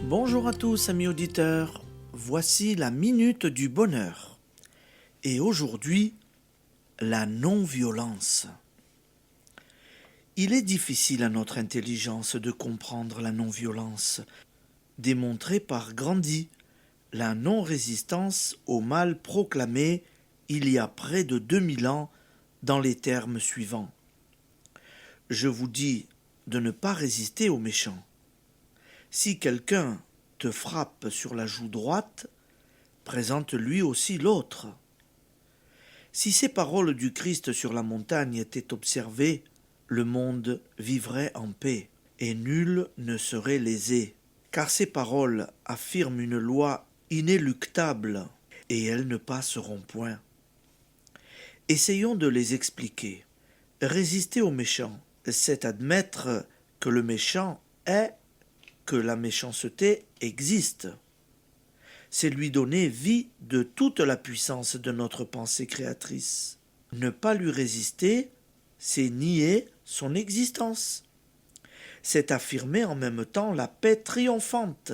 Bonjour à tous amis auditeurs, voici la minute du bonheur. Et aujourd'hui, la non-violence. Il est difficile à notre intelligence de comprendre la non-violence, démontrée par Gandhi, la non-résistance au mal proclamé il y a près de 2000 ans dans les termes suivants. Je vous dis de ne pas résister aux méchants. Si quelqu'un te frappe sur la joue droite, présente-lui aussi l'autre. Si ces paroles du Christ sur la montagne étaient observées, le monde vivrait en paix, et nul ne serait lésé, car ces paroles affirment une loi inéluctable, et elles ne passeront point. Essayons de les expliquer. Résister au méchant, c'est admettre que le méchant est, que la méchanceté existe. C'est lui donner vie de toute la puissance de notre pensée créatrice. Ne pas lui résister, c'est nier son existence. C'est affirmer en même temps la paix triomphante.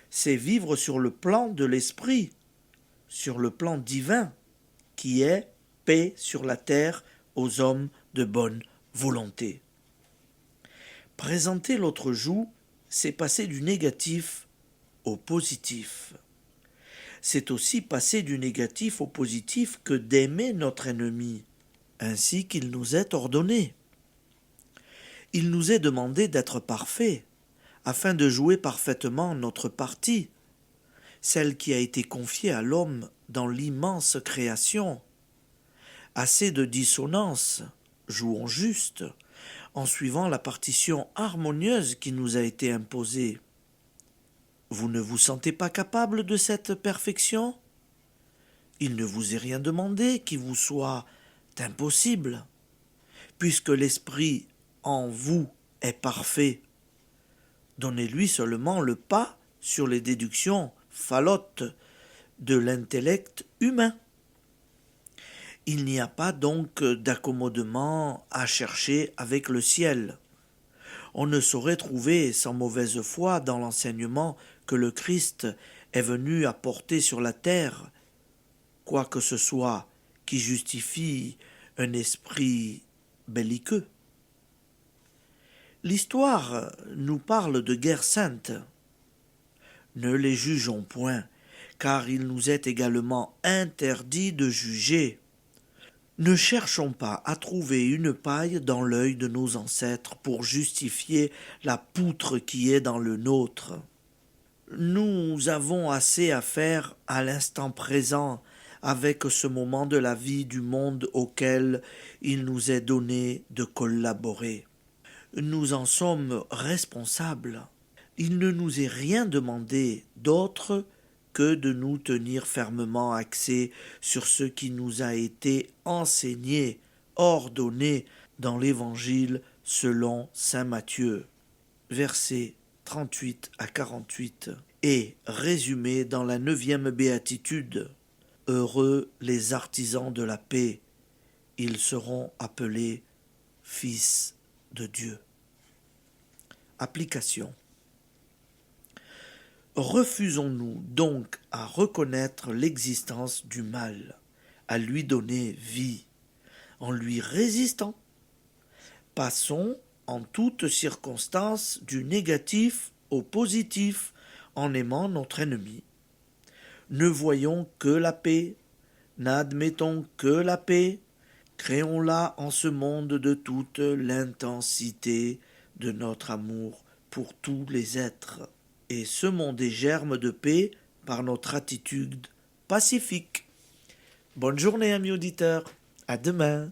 C'est vivre sur le plan de l'esprit, sur le plan divin, qui est paix sur la terre aux hommes de bonne volonté. Présenter l'autre joue, c'est passer du négatif au positif. C'est aussi passer du négatif au positif que d'aimer notre ennemi, ainsi qu'il nous est ordonné. Il nous est demandé d'être parfaits, afin de jouer parfaitement notre partie, celle qui a été confiée à l'homme dans l'immense création. Assez de dissonance, jouons juste, en suivant la partition harmonieuse qui nous a été imposée. Vous ne vous sentez pas capable de cette perfection? Il ne vous est rien demandé qui vous soit impossible, puisque l'esprit en vous est parfait. Donnez-lui seulement le pas sur les déductions falottes de l'intellect humain. Il n'y a pas donc d'accommodement à chercher avec le ciel. On ne saurait trouver sans mauvaise foi dans l'enseignement que le Christ est venu apporter sur la terre, quoi que ce soit qui justifie un esprit belliqueux. L'histoire nous parle de guerres saintes. Ne les jugeons point, car il nous est également interdit de juger. Ne cherchons pas à trouver une paille dans l'œil de nos ancêtres pour justifier la poutre qui est dans le nôtre. Nous avons assez à faire à l'instant présent avec ce moment de la vie du monde auquel il nous est donné de collaborer. Nous en sommes responsables. Il ne nous est rien demandé d'autre que de nous tenir fermement axés sur ce qui nous a été enseigné, ordonné dans l'Évangile selon saint Matthieu, versets 38 à 48, et résumé dans la 9e béatitude. Heureux les artisans de la paix, ils seront appelés fils de Dieu. Application. Refusons-nous donc à reconnaître l'existence du mal, à lui donner vie, en lui résistant. Passons en toutes circonstances du négatif au positif en aimant notre ennemi. Ne voyons que la paix, n'admettons que la paix, créons-la en ce monde de toute l'intensité de notre amour pour tous les êtres, et semons des germes de paix par notre attitude pacifique. Bonne journée, amis auditeurs. À demain.